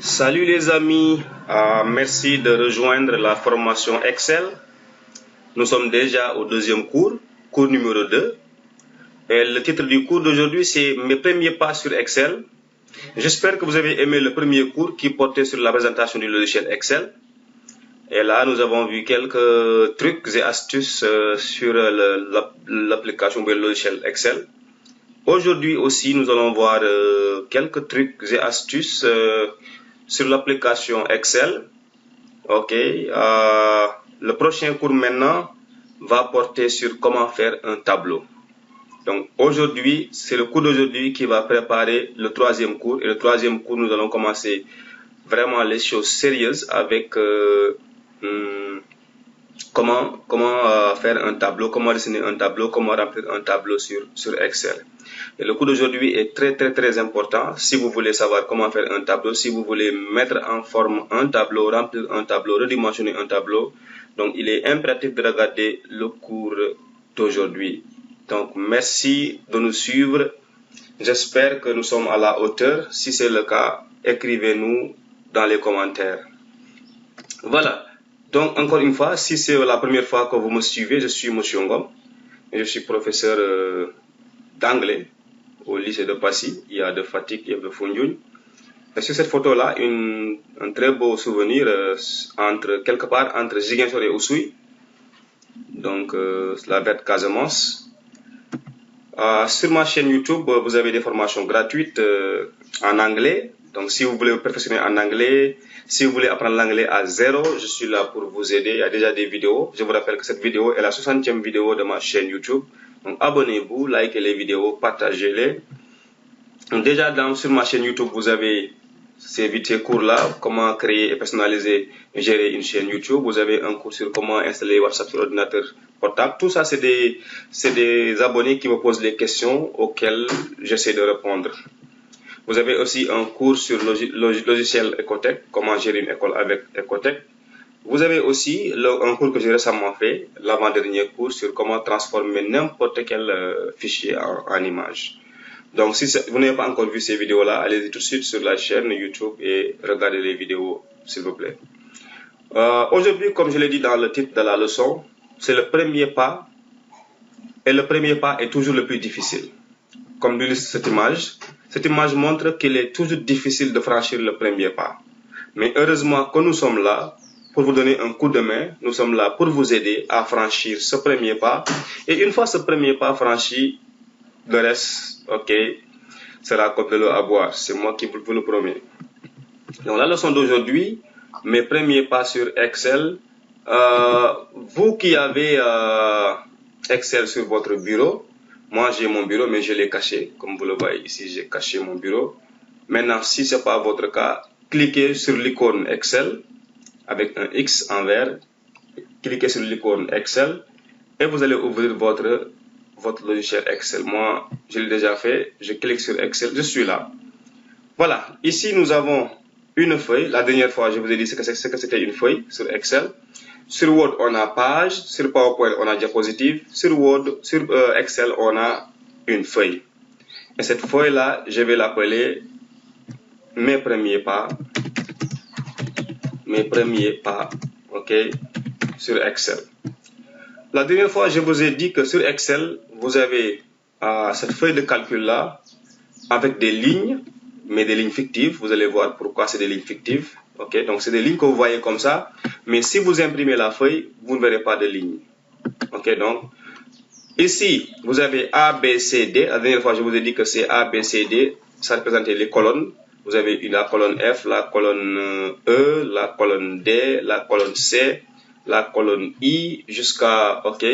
Salut les amis, merci de rejoindre la formation Excel. Nous sommes déjà au deuxième cours, cours numéro 2. Et le titre du cours d'aujourd'hui, c'est Mes premiers pas sur Excel. J'espère que vous avez aimé le premier cours qui portait sur la présentation du logiciel Excel. Et là, nous avons vu quelques trucs et astuces sur l'application ou le logiciel Excel. Aujourd'hui aussi, nous allons voir quelques trucs et astuces sur l'application Excel. Ok. Le prochain cours maintenant va porter sur comment faire un tableau. Donc aujourd'hui, c'est le cours d'aujourd'hui qui va préparer le troisième cours. Et le troisième cours, nous allons commencer vraiment les choses sérieuses avec comment faire un tableau, comment dessiner un tableau, comment remplir un tableau sur Excel. Et le cours d'aujourd'hui est très important. Si vous voulez savoir comment faire un tableau, si vous voulez mettre en forme un tableau, remplir un tableau, redimensionner un tableau, donc il est impératif de regarder le cours d'aujourd'hui. Donc merci de nous suivre. J'espère que nous sommes à la hauteur. Si c'est le cas, écrivez-nous dans les commentaires. Voilà. Donc encore une fois, si c'est la première fois que vous me suivez, je suis M. Ngom et je suis professeur d'anglais au lycée de Passy, il y a de Fatick et de Foundiougne. Et sur cette photo-là, un très beau souvenir quelque part entre Ziguinchor et Oussouye, donc la verte Casamance. Sur ma chaîne YouTube, vous avez des formations gratuites en anglais. Donc si vous voulez vous perfectionner en anglais, si vous voulez apprendre l'anglais à zéro, je suis là pour vous aider. Il y a déjà des vidéos. Je vous rappelle que cette vidéo est la 60e vidéo de ma chaîne YouTube. Donc abonnez-vous, likez les vidéos, partagez-les. Déjà sur ma chaîne YouTube, vous avez ces cours-là, comment créer et personnaliser et gérer une chaîne YouTube. Vous avez un cours sur comment installer WhatsApp sur ordinateur portable. Tout ça, c'est des abonnés qui me posent des questions auxquelles j'essaie de répondre. Vous avez aussi un cours sur logiciel Ecotech, comment gérer une école avec Ecotech. Vous avez aussi un cours que j'ai récemment fait, l'avant-dernier cours sur comment transformer n'importe quel fichier en image. Donc si vous n'avez pas encore vu ces vidéos-là, allez-y tout de suite sur la chaîne YouTube et regardez les vidéos, s'il vous plaît. Aujourd'hui, comme je l'ai dit dans le titre de la leçon, c'est le premier pas. Et le premier pas est toujours le plus difficile. Comme l'illustre cette image montre qu'il est toujours difficile de franchir le premier pas. Mais heureusement que nous sommes là pour vous donner un coup de main. Nous sommes là pour vous aider à franchir ce premier pas. Et une fois ce premier pas franchi, le reste, ok, sera comme de l'eau à boire. C'est moi qui vous le promets. Donc la leçon d'aujourd'hui, mes premiers pas sur Excel. Vous qui avez Excel sur votre bureau, moi j'ai mon bureau mais je l'ai caché. Comme vous le voyez ici, j'ai caché mon bureau. Maintenant, si ce n'est pas votre cas, cliquez sur l'icône Excel avec un X en vert. Cliquez sur l'icône Excel et vous allez ouvrir votre logiciel Excel. Moi, je l'ai déjà fait. Je clique sur Excel. Je suis là. Voilà. Ici, nous avons une feuille. La dernière fois, je vous ai dit que c'était une feuille sur Excel. Sur Word, on a page. Sur PowerPoint, on a diapositive. Sur Excel, on a une feuille. Et cette feuille-là, je vais l'appeler mes premiers pas. Mes premiers pas. OK? Sur Excel. La dernière fois, je vous ai dit que sur Excel, vous avez cette feuille de calcul-là avec des lignes, mais des lignes fictives. Vous allez voir pourquoi c'est des lignes fictives. Ok, donc c'est des lignes que vous voyez comme ça. Mais si vous imprimez la feuille, vous ne verrez pas de lignes. Ok, donc ici, vous avez A, B, C, D. La dernière fois, je vous ai dit que c'est A, B, C, D. Ça représente les colonnes. Vous avez la colonne F, la colonne E, la colonne D, la colonne C, la colonne I, jusqu'à, ok,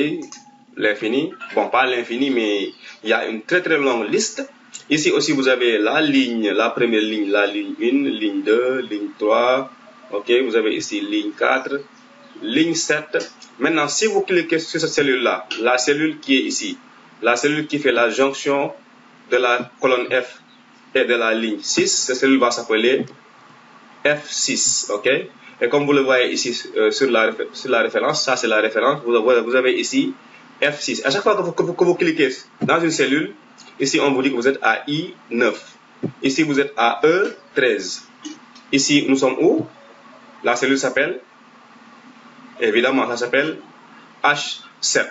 l'infini. Bon, pas l'infini, mais il y a une très longue liste. Ici aussi, vous avez la ligne, la première ligne, la ligne 1, ligne 2, ligne 3. Ok, vous avez ici ligne 4, ligne 7. Maintenant, si vous cliquez sur cette cellule-là, la cellule qui est ici, la cellule qui fait la jonction de la colonne F et de la ligne 6, cette cellule va s'appeler F6. Ok, et comme vous le voyez ici sur la référence, ça c'est la référence, vous avez ici F6. À chaque fois que vous cliquez dans une cellule, ici on vous dit que vous êtes à I9. Ici vous êtes à E13. Ici, nous sommes où? La cellule s'appelle, évidemment, ça s'appelle H7.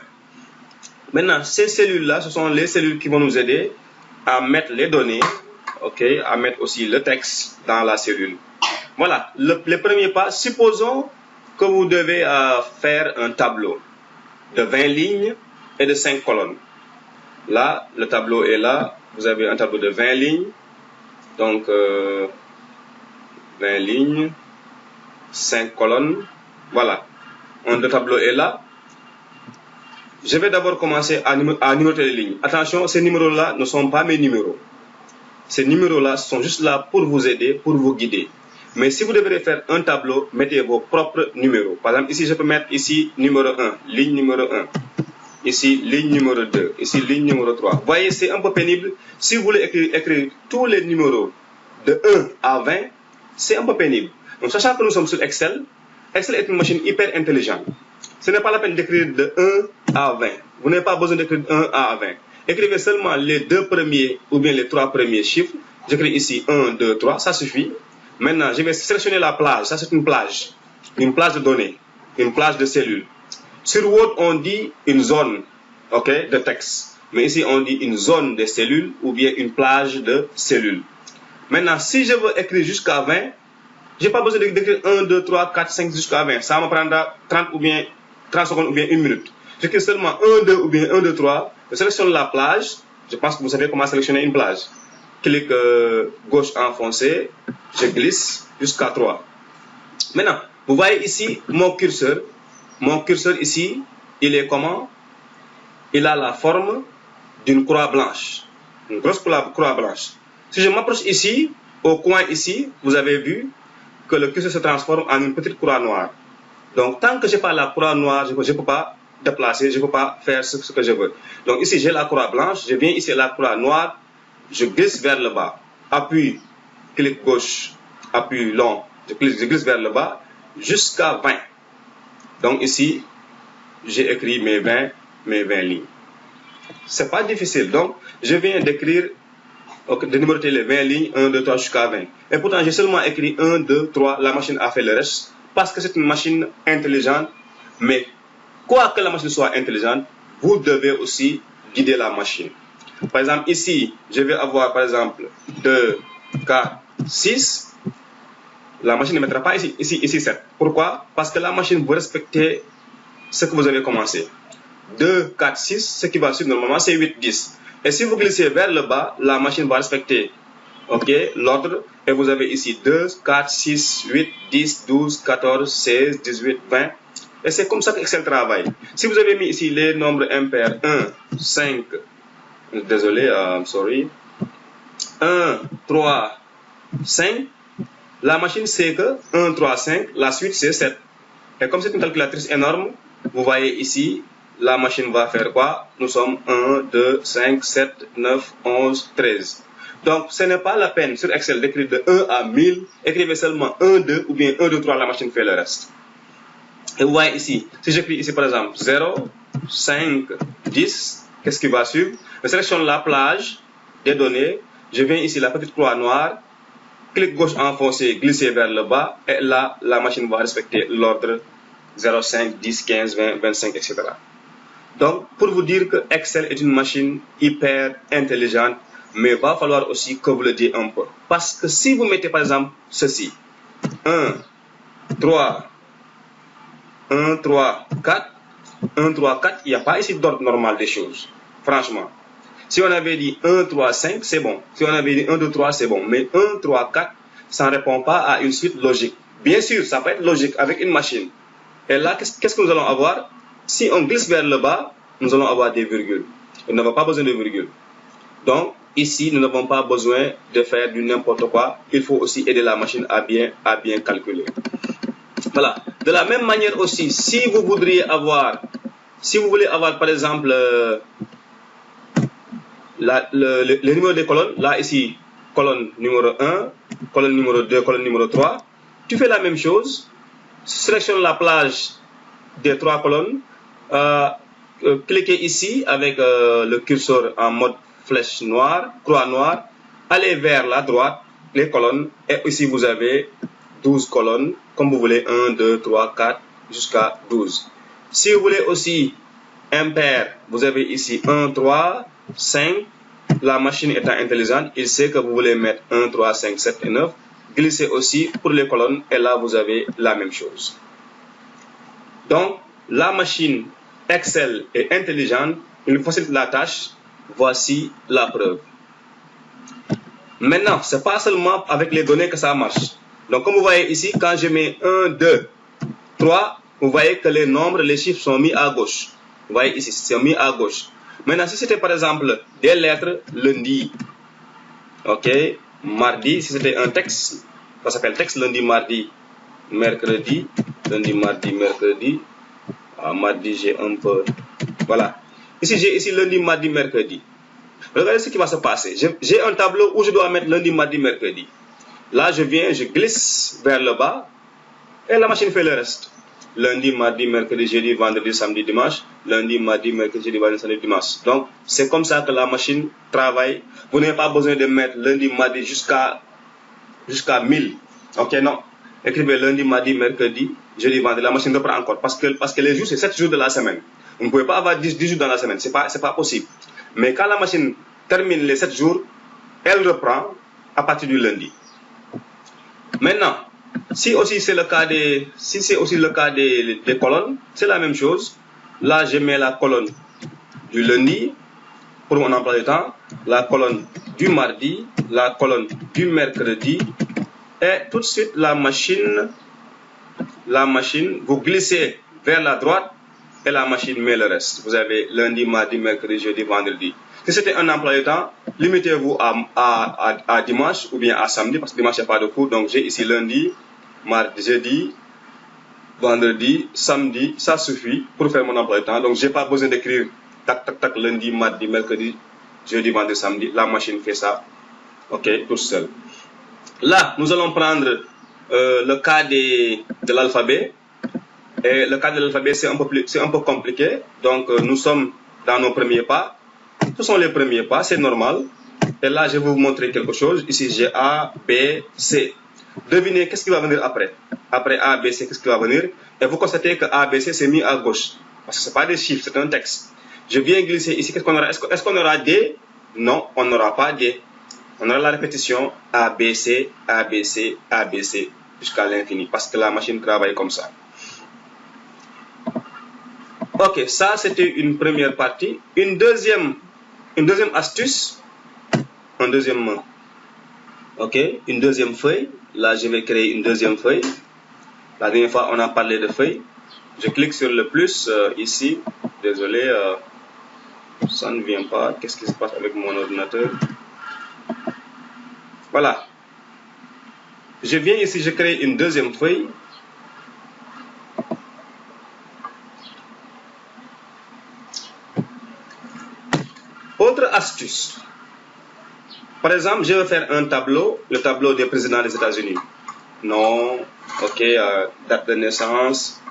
Maintenant, ces cellules-là, ce sont les cellules qui vont nous aider à mettre les données, ok, à mettre aussi le texte dans la cellule. Voilà, le premier pas, supposons que vous devez faire un tableau de 20 lignes et de 5 colonnes. Là, le tableau est là, vous avez un tableau de 20 lignes, donc 20 lignes, 5 colonnes, voilà, le tableau est là. Je vais d'abord commencer à numéroter les lignes. Attention, ces numéros-là ne sont pas mes numéros. Ces numéros-là sont juste là pour vous aider, pour vous guider. Mais si vous devez faire un tableau, mettez vos propres numéros. Par exemple, ici, je peux mettre ici numéro 1, ligne numéro 1. Ici, ligne numéro 2. Ici, ligne numéro 3. Vous voyez, c'est un peu pénible. Si vous voulez écrire tous les numéros de 1 à 20, c'est un peu pénible. Donc, sachant que nous sommes sur Excel, Excel est une machine hyper intelligente. Ce n'est pas la peine d'écrire de 1 à 20. Vous n'avez pas besoin d'écrire de 1 à 20. Écrivez seulement les 2 premiers ou bien les 3 premiers chiffres. J'écris ici 1, 2, 3, ça suffit. Maintenant, je vais sélectionner la plage. Ça, c'est une plage de données, une plage de cellules. Sur Word, on dit une zone, ok, de texte. Mais ici, on dit une zone de cellules ou bien une plage de cellules. Maintenant, si je veux écrire jusqu'à 20, je n'ai pas besoin d'écrire 1, 2, 3, 4, 5 jusqu'à 20. Ça me prendra 30 secondes ou bien 1 minute. J'écris seulement 1, 2 ou bien 1, 2, 3. Je sélectionne la plage. Je pense que vous savez comment sélectionner une plage. Clic gauche enfoncé. Je glisse jusqu'à 3. Maintenant, vous voyez ici mon curseur. Mon curseur ici, il est comment? Il a la forme d'une croix blanche. Une grosse croix blanche. Si je m'approche ici, au coin ici, vous avez vu que le curseur se transforme en une petite croix noire. Donc, tant que je n'ai pas la croix noire, je ne peux pas déplacer, je ne peux pas faire ce que je veux. Donc, ici, j'ai la croix blanche, je viens ici à la croix noire, je glisse vers le bas. Appuie, clic gauche, appuie long, je glisse vers le bas, jusqu'à 20. Donc, ici, j'ai écrit mes 20 lignes. Ce n'est pas difficile. Donc, je viens d'écrire, de numéroter les 20 lignes, 1, 2, 3 jusqu'à 20. Et pourtant, j'ai seulement écrit 1, 2, 3, la machine a fait le reste, parce que c'est une machine intelligente. Mais, quoi que la machine soit intelligente, vous devez aussi guider la machine. Par exemple, ici, je vais avoir, par exemple, 2, 4, 6. La machine ne mettra pas ici 7. Pourquoi? Parce que la machine vous respectez ce que vous avez commencé. 2, 4, 6, ce qui va suivre normalement, c'est 8, 10. Et si vous glissez vers le bas, la machine va respecter l'ordre. Et vous avez ici 2, 4, 6, 8, 10, 12, 14, 16, 18, 20. Et c'est comme ça que Excel travaille. Si vous avez mis ici les nombres impairs 1, 5, désolé, sorry, 1, 3, 5, la machine sait que 1, 3, 5, la suite c'est 7. Et comme c'est une calculatrice énorme, vous voyez ici, la machine va faire quoi? Nous sommes 1, 2, 5, 7, 9, 11, 13. Donc, ce n'est pas la peine sur Excel d'écrire de 1 à 1000. Écrivez seulement 1, 2 ou bien 1, 2, 3, la machine fait le reste. Et vous voyez ici, si j'écris ici par exemple 0, 5, 10, qu'est-ce qui va suivre? Je sélectionne la plage des données. Je viens ici, la petite croix noire. Clic gauche enfoncé, glisser vers le bas. Et là, la machine va respecter l'ordre 0, 5, 10, 15, 20, 25, etc. Donc, pour vous dire que Excel est une machine hyper intelligente, mais il va falloir aussi que vous le dites un peu. Parce que si vous mettez par exemple ceci, 1, 3, 1, 3, 4, 1, 3, 4, il n'y a pas ici d'ordre normal des choses. Franchement. Si on avait dit 1, 3, 5, c'est bon. Si on avait dit 1, 2, 3, c'est bon. Mais 1, 3, 4, ça ne répond pas à une suite logique. Bien sûr, ça peut être logique avec une machine. Et là, qu'est-ce que nous allons avoir? Si on glisse vers le bas, nous allons avoir des virgules. Nous n'avons pas besoin de virgules. Donc, ici, nous n'avons pas besoin de faire du n'importe quoi. Il faut aussi aider la machine à bien calculer. Voilà. De la même manière aussi, si vous voulez avoir par exemple le numéro des colonnes, là ici, colonne numéro 1, colonne numéro 2, colonne numéro 3, tu fais la même chose, sélectionne la plage des 3 colonnes, cliquez ici avec le curseur en mode flèche noire, croix noire, allez vers la droite, les colonnes, et ici vous avez 12 colonnes, comme vous voulez, 1, 2, 3, 4, jusqu'à 12. Si vous voulez aussi impair, vous avez ici 1, 3, 5. La machine étant intelligente, il sait que vous voulez mettre 1, 3, 5, 7 et 9. Glissez aussi pour les colonnes et là vous avez la même chose. Donc, la machine Excel est intelligente, il facilite la tâche. Voici la preuve. Maintenant, ce n'est pas seulement avec les données que ça marche. Donc, comme vous voyez ici, quand je mets 1, 2, 3, vous voyez que les nombres, les chiffres sont mis à gauche. Vous voyez ici, c'est mis à gauche. Maintenant, si c'était par exemple des lettres, lundi, ok, mardi, si c'était un texte, ça s'appelle texte, lundi, mardi, mercredi, lundi, mardi, mercredi, mardi, j'ai un peu, voilà. Ici, j'ai ici lundi, mardi, mercredi. Regardez ce qui va se passer. J'ai un tableau où je dois mettre lundi, mardi, mercredi. Là, je viens, je glisse vers le bas et la machine fait le reste. Lundi, mardi, mercredi, jeudi, vendredi, samedi, dimanche. Lundi, mardi, mercredi, jeudi, vendredi, samedi, dimanche. Donc, c'est comme ça que la machine travaille. Vous n'avez pas besoin de mettre lundi, mardi jusqu'à 1000. Ok, non. Écrivez lundi, mardi, mercredi, jeudi, vendredi. La machine reprend encore. Parce que les jours, c'est 7 jours de la semaine. Vous ne pouvez pas avoir 10 jours dans la semaine. Ce n'est pas possible. Mais quand la machine termine les 7 jours, elle reprend à partir du lundi. Maintenant, si aussi c'est le cas des colonnes, c'est la même chose. Là, je mets la colonne du lundi pour mon emploi du temps, la colonne du mardi, la colonne du mercredi, et tout de suite la machine, vous glissez vers la droite et la machine met le reste. Vous avez lundi, mardi, mercredi, jeudi, vendredi. Si c'était un emploi du temps, limitez-vous à dimanche ou bien à samedi, parce que dimanche il n'y a pas de cours. Donc j'ai ici lundi, mardi, jeudi, vendredi, samedi, ça suffit pour faire mon emploi du temps. Donc j'ai pas besoin d'écrire tac, tac, tac, lundi, mardi, mercredi, jeudi, vendredi, samedi. La machine fait ça, ok, tout seul. Là, nous allons prendre le cas de l'alphabet. Et le cas de l'alphabet, c'est un peu compliqué. Donc nous sommes dans nos premiers pas. Ce sont les premiers pas, c'est normal. Et là, je vais vous montrer quelque chose. Ici, j'ai A, B, C. Devinez qu'est-ce qui va venir après. Après A, B, C, qu'est-ce qui va venir? Et vous constatez que A, B, C, c'est mis à gauche. Parce que ce n'est pas des chiffres, c'est un texte. Je viens glisser ici. Qu'est-ce qu'on aura? Est-ce qu'on aura D? Non, on n'aura pas D. On aura la répétition A, B, C, A, B, C, A, B, C, jusqu'à l'infini. Parce que la machine travaille comme ça. Ok, ça c'était une première partie. Une deuxième astuce. Une deuxième feuille. Là, je vais créer une deuxième feuille. La dernière fois, on a parlé de feuille. Je clique sur le plus ici. Désolé, ça ne vient pas. Qu'est-ce qui se passe avec mon ordinateur? Voilà. Je viens ici, je crée une deuxième feuille. Autre astuce. Par exemple, je vais faire un tableau, le tableau des présidents des États-Unis. Nom, ok, date de naissance,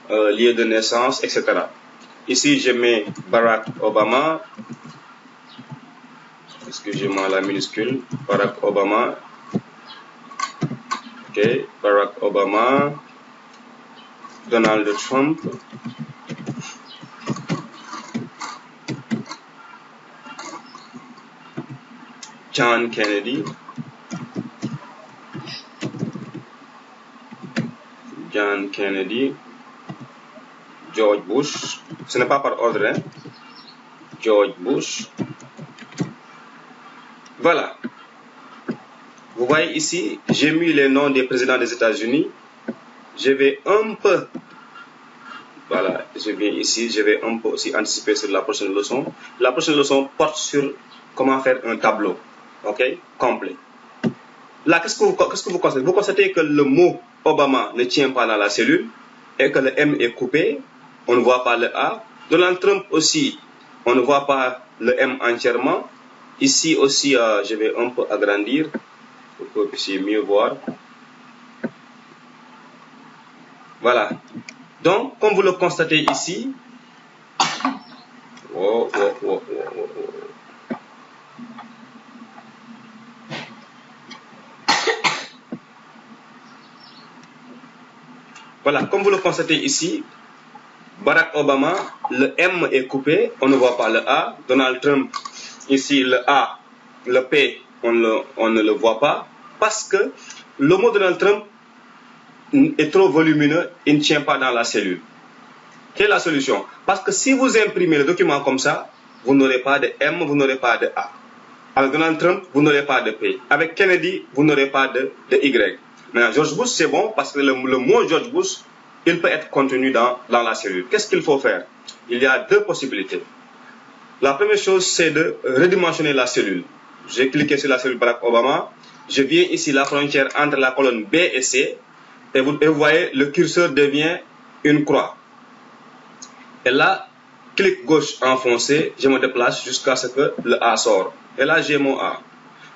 lieu de naissance, etc. Ici, je mets Barack Obama. Excusez-moi la minuscule. Barack Obama. Ok, Barack Obama. Donald Trump. John Kennedy. John Kennedy. George Bush. Ce n'est pas par ordre, hein? George Bush. Voilà. Vous voyez ici, j'ai mis les noms des présidents des États-Unis. Je vais un peu, voilà, je viens ici, je vais un peu aussi anticiper sur la prochaine leçon. La prochaine leçon porte sur comment faire un tableau, ok, complet. Là, qu'est-ce que vous constatez? Vous constatez que le mot Obama ne tient pas dans la cellule et que le M est coupé. On ne voit pas le A. Donald Trump aussi, on ne voit pas le M entièrement. Ici aussi, je vais un peu agrandir pour que vous puissiez mieux voir. Voilà. Donc, comme vous le constatez ici, Voilà, comme vous le constatez ici, Barack Obama, le M est coupé, on ne voit pas le A. Donald Trump, ici le A, le P, on ne le voit pas, parce que le mot Donald Trump est trop volumineux, il ne tient pas dans la cellule. Quelle est la solution? Parce que si vous imprimez le document comme ça, vous n'aurez pas de M, vous n'aurez pas de A. Avec Donald Trump, vous n'aurez pas de P. Avec Kennedy, vous n'aurez pas de Y. Maintenant, George Bush, c'est bon parce que le mot George Bush, il peut être contenu dans la cellule. Qu'est-ce qu'il faut faire? Il y a deux possibilités. La première chose, c'est de redimensionner la cellule. J'ai cliqué sur la cellule Barack Obama. Je viens ici, la frontière entre la colonne B et C. Et vous voyez, le curseur devient une croix. Et là, clic gauche enfoncé, je me déplace jusqu'à ce que le A sort. Et là, j'ai mon A.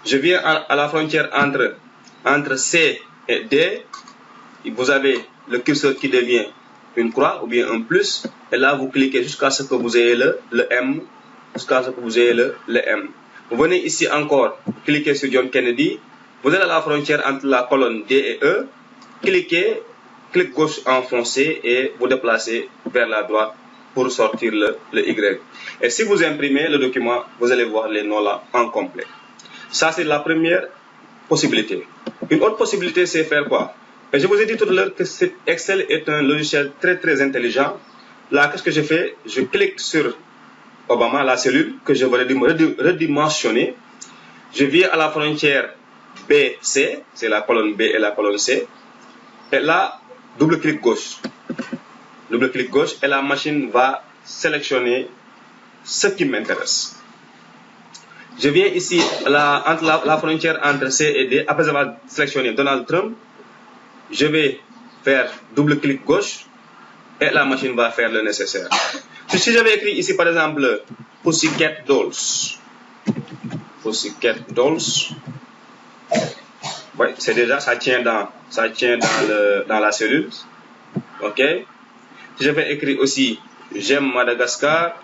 Je viens à la frontière entre C et D. Vous avez le curseur qui devient une croix ou bien un plus. Et là, vous cliquez jusqu'à ce que vous ayez le M. Jusqu'à ce que vous ayez le M. Vous venez ici encore, cliquez sur John Kennedy. Vous êtes à la frontière entre la colonne D et E. Cliquez, clic gauche enfoncé et vous déplacez vers la droite pour sortir le Y. Et si vous imprimez le document, vous allez voir les noms là en complet. Ça, c'est la première possibilité. Une autre possibilité, c'est faire quoi? Et je vous ai dit tout à l'heure que Excel est un logiciel très très intelligent. Là, qu'est-ce que je fais? Je clique sur Obama, la cellule que je vais redimensionner. Je viens à la frontière BC, c'est la colonne B et la colonne C. Et là, double clic gauche. Double clic gauche et la machine va sélectionner ce qui m'intéresse. Je viens ici entre la frontière entre C et D. Après avoir sélectionné Donald Trump, je vais faire double clic gauche et la machine va faire le nécessaire. Si j'avais écrit ici par exemple Pussycat Dolls, oui, c'est déjà, ça tient dans la cellule. Ok. Si j'avais écrit aussi J'aime Madagascar,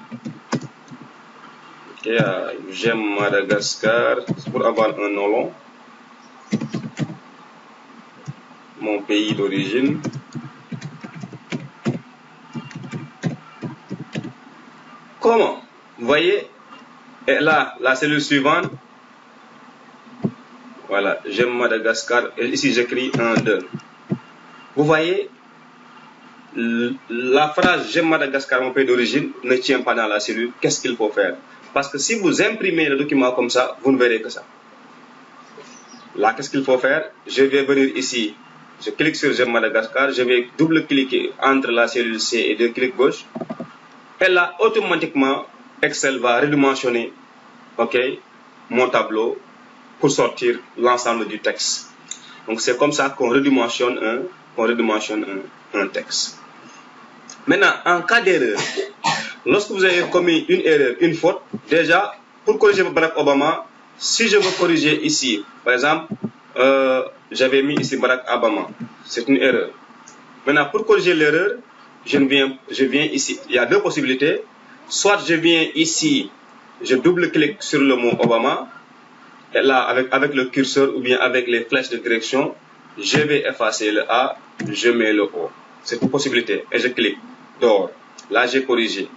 ok, J'aime Madagascar, pour avoir un nom long. Mon pays d'origine. Comment? Vous voyez? Et là, la cellule suivante. Voilà, J'aime Madagascar. Et ici, j'écris 1, 2. Vous voyez? La phrase J'aime Madagascar, mon pays d'origine, ne tient pas dans la cellule. Qu'est-ce qu'il faut faire? Parce que si vous imprimez le document comme ça, vous ne verrez que ça. Là, qu'est-ce qu'il faut faire? Je vais venir ici. Je clique sur J'aime Madagascar. Je vais double-cliquer entre la cellule C et deux clics gauche. Et là, automatiquement, Excel va redimensionner, mon tableau pour sortir l'ensemble du texte. Donc, c'est comme ça qu'on redimensionne un texte. Maintenant, en cas d'erreur, lorsque vous avez commis une erreur, une faute, déjà, pour corriger Barack Obama, si je veux corriger ici, par exemple, j'avais mis ici Barack Obama, c'est une erreur. Maintenant, pour corriger l'erreur, je viens ici. Il y a deux possibilités. Soit je viens ici, je double-clique sur le mot Obama, et là, avec le curseur ou bien avec les flèches de direction, je vais effacer le A, je mets le O. C'est une possibilité. Et je clique. Dehors. Là, j'ai corrigé.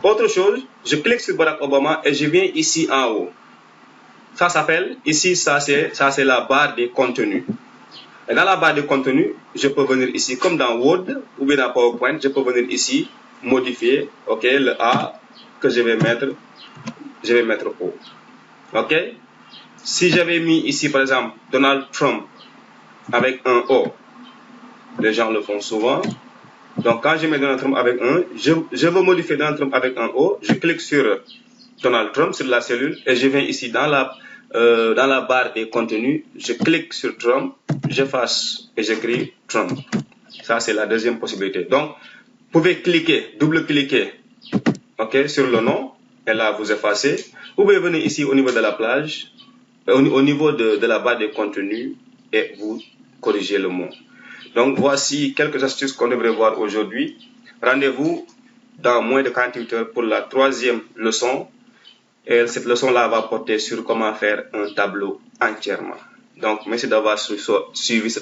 Autre chose, je clique sur Barack Obama et je viens ici en haut. Ça s'appelle, ici, ça c'est la barre des contenus. Et dans la barre de contenu, je peux venir ici, comme dans Word ou bien dans PowerPoint, je peux venir ici, modifier, le A que je vais mettre O. Ok? Si j'avais mis ici, par exemple, Donald Trump avec un O, les gens le font souvent. Donc, quand je mets Donald Trump avec un, je veux modifier Donald Trump avec un O, je clique sur Donald Trump, sur la cellule, et je viens ici dans la barre des contenus, je clique sur Trump, j'efface et j'écris Trump. Ça, c'est la deuxième possibilité. Donc, vous pouvez cliquer, double-cliquer sur le nom, et là, vous effacez. Vous pouvez venir ici au niveau de la plage, au niveau de la barre des contenus, et vous corrigez le mot. Donc, voici quelques astuces qu'on devrait voir aujourd'hui. Rendez-vous dans moins de 48 heures pour la troisième leçon. Et cette leçon-là va porter sur comment faire un tableau entièrement. Donc, merci d'avoir suivi ce.